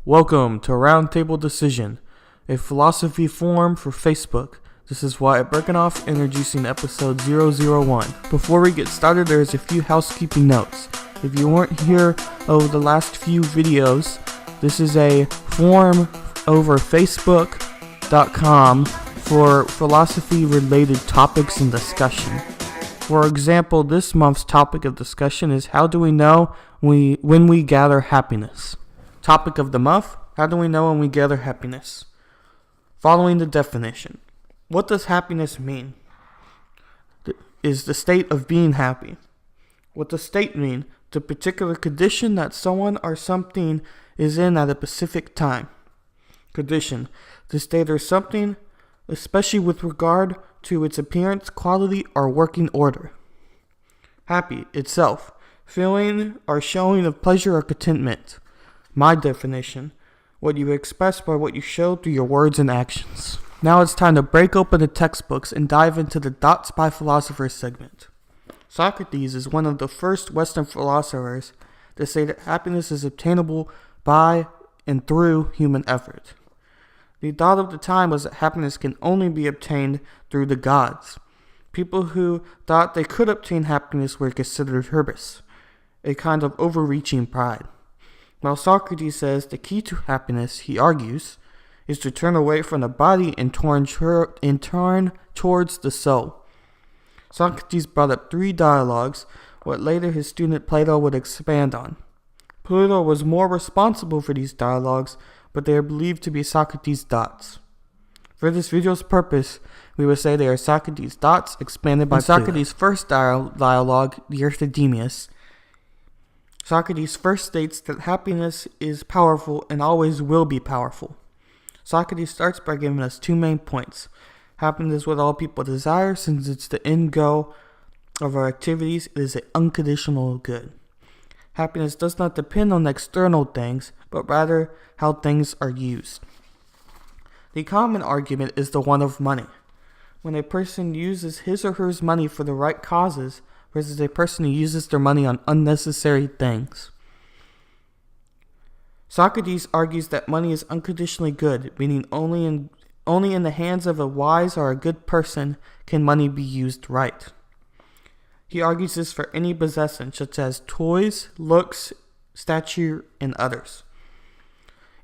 Welcome to RoundTable Decision, a philosophy forum for Facebook. This is Wyatt Birkenoff introducing episode 001. Before we get started, there's a few housekeeping notes. If you weren't here over the last few videos, this is a forum over Facebook.com for philosophy-related topics and discussion. For example, this month's topic of discussion is how do we know when we gather happiness? Topic of the month, how do we know when we gather happiness? Following the definition. What does happiness mean? Is the state of being happy. What does state mean? The particular condition that someone or something is in at a specific time. Condition. The state or something, especially with regard to its appearance, quality, or working order. Happy itself. Feeling or showing of pleasure or contentment. My definition. What you express by what you show through your words and actions. Now it's time to break open the textbooks and dive into the Thoughts by Philosophers segment. Socrates is one of the first Western philosophers to say that happiness is obtainable by and through human effort. The thought of the time was that happiness can only be obtained through the gods. People who thought they could obtain happiness were considered hubris, a kind of overreaching pride. While Socrates says the key to happiness, he argues, is to turn away from the body and turn towards the soul. Socrates brought up three dialogues, what later his student Plato would expand on. Plato was more responsible for these dialogues, but they are believed to be Socrates' thoughts. For this video's purpose, we would say they are Socrates' thoughts expanded by Socrates' first dialogue, the Euthydemus. Socrates first states that happiness is powerful and always will be powerful. Socrates starts by giving us two main points. Happiness is what all people desire, since it's the end goal of our activities. It is an unconditional good. Happiness does not depend on external things, but rather how things are used. The common argument is the one of money. When a person uses his or her money for the right causes, versus a person who uses their money on unnecessary things. Socrates argues that money is unconditionally good, meaning only in the hands of a wise or a good person can money be used right. He argues this for any possession, such as toys, looks, stature, and others.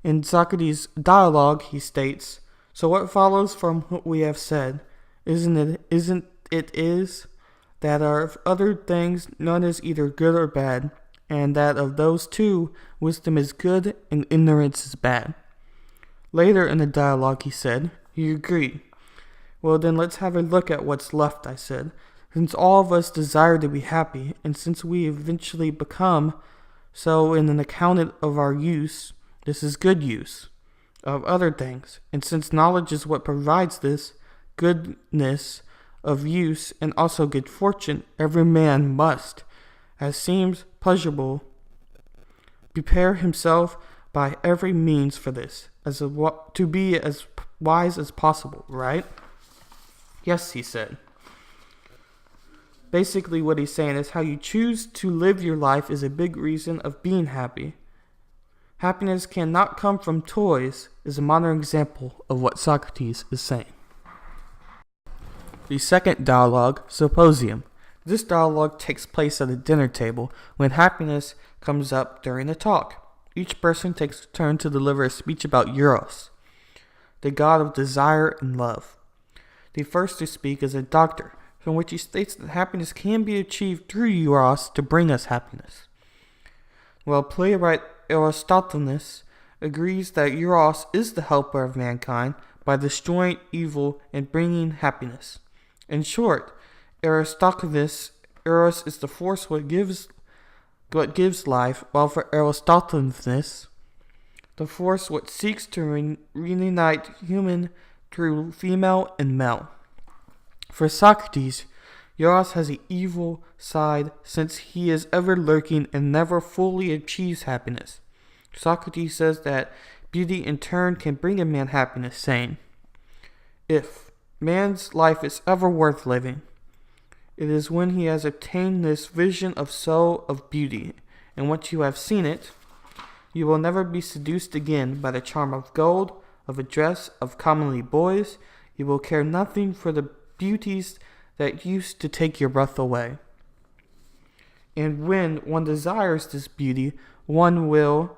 In Socrates' dialogue, he states, "So what follows from what we have said, isn't it that of other things none is either good or bad, and that of those two, wisdom is good and ignorance is bad." Later in the dialogue, he said, "He agreed. Well, then let's have a look at what's left," I said. "Since all of us desire to be happy, and since we eventually become so in an account of our use, this is good use of other things, and since knowledge is what provides this goodness of use and also good fortune, every man must, as seems pleasurable, prepare himself by every means for this, to be as wise as possible, right?" "Yes," he said. Basically what he's saying is how you choose to live your life is a big reason of being happy. Happiness cannot come from toys is a modern example of what Socrates is saying. The second dialogue, Symposium. This dialogue takes place at a dinner table when happiness comes up during a talk. Each person takes a turn to deliver a speech about Eros, the god of desire and love. The first to speak is a doctor, from which he states that happiness can be achieved through Eros to bring us happiness. While playwright Aristophanes agrees that Eros is the helper of mankind by destroying evil and bringing happiness. In short, Aristophanes, Eros is the force what gives life, while for Aristophanes, the force what seeks to reunite human through female and male. For Socrates, Eros has an evil side since he is ever lurking and never fully achieves happiness. Socrates says that beauty in turn can bring a man happiness, saying, "If man's life is ever worth living, it is when he has obtained this vision of soul of beauty, and once you have seen it, You will never be seduced again by the charm of gold, of a dress, of commonly boys. You will care nothing for the beauties that used to take your breath away. And when one desires this beauty, one will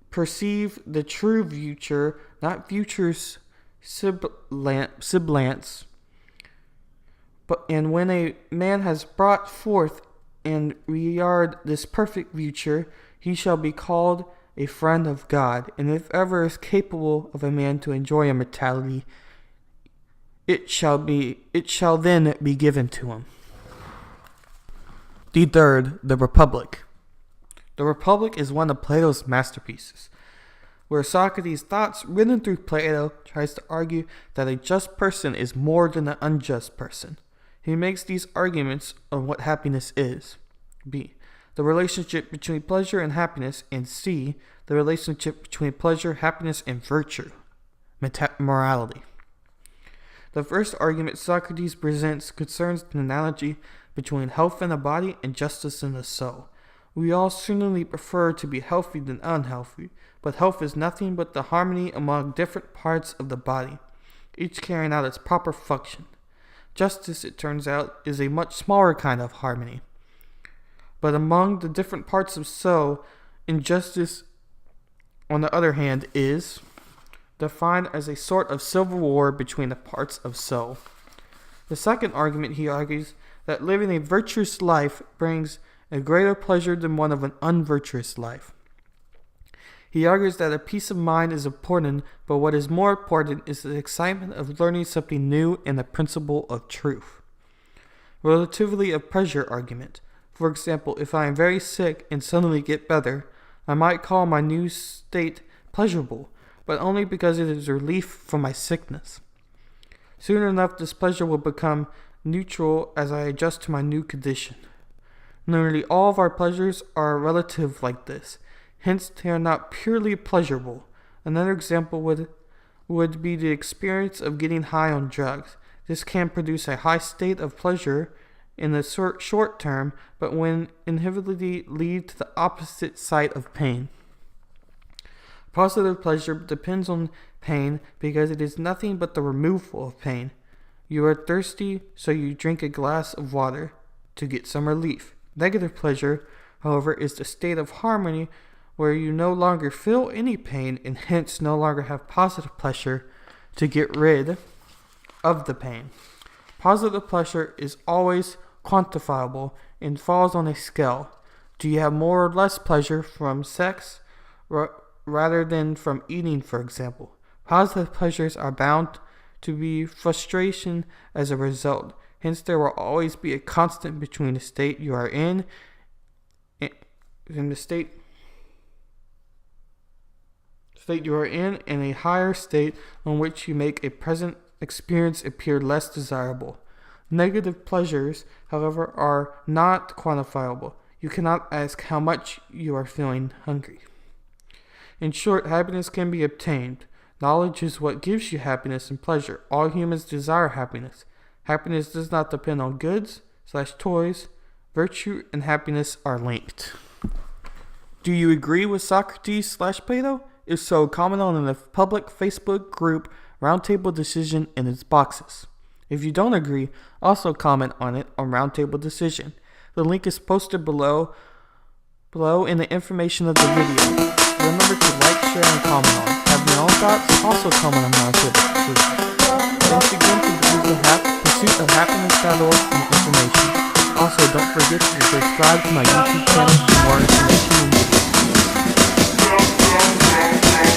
perceive the true future, not future's semblance. And when a man has brought forth and regard this perfect future, he shall be called a friend of God, and if ever is capable of a man to enjoy immortality, it shall then be given to him. The third, the Republic. The Republic is one of Plato's masterpieces, where Socrates' thoughts written through Plato tries to argue that a just person is more than an unjust person. He makes these arguments on what happiness is. B. The relationship between pleasure and happiness, and C. The relationship between pleasure, happiness, and virtue, morality. The first argument Socrates presents concerns the analogy between health in the body and justice in the soul. We all certainly prefer to be healthy than unhealthy, but health is nothing but the harmony among different parts of the body, each carrying out its proper function. Justice, it turns out, is a much smaller kind of harmony. But among the different parts of soul, injustice, on the other hand, is defined as a sort of civil war between the parts of soul. The second argument, he argues, that living a virtuous life brings a greater pleasure than one of an unvirtuous life. He argues that a peace of mind is important, but what is more important is the excitement of learning something new and the principle of truth. Relativity of pleasure argument. For example, if I am very sick and suddenly get better, I might call my new state pleasurable, but only because it is relief from my sickness. Soon enough, this pleasure will become neutral as I adjust to my new condition. Nearly all of our pleasures are relative like this. Hence, they are not purely pleasurable. Another example would be the experience of getting high on drugs. This can produce a high state of pleasure in the short term, but when inevitably lead to the opposite side of pain. Positive pleasure depends on pain because it is nothing but the removal of pain. You are thirsty, so you drink a glass of water to get some relief. Negative pleasure, however, is the state of harmony where you no longer feel any pain and hence no longer have positive pleasure to get rid of the pain. Positive pleasure is always quantifiable and falls on a scale. Do you have more or less pleasure from sex rather than from eating, for example? Positive pleasures are bound to be frustration as a result. Hence, there will always be a constant between the state you are in and the state you are in and a higher state on which you make a present experience appear less desirable. Negative pleasures, however, are not quantifiable. You cannot ask how much you are feeling hungry. In short, happiness can be obtained. Knowledge is what gives you happiness and pleasure. All humans desire happiness. Happiness does not depend on goods/toys. Virtue and happiness are linked. Do you agree with Socrates/Plato? If so, comment on the public Facebook group RoundTable Decision in its boxes. If you don't agree, also comment on it on RoundTable Decision. The link is posted below in the information of the video. Remember to like, share, and comment on it. Have your own thoughts? Also comment on RoundTable Decision. Thanks again to the pursuitofhappiness.org for information. Also, don't forget to subscribe to my YouTube channel for more information.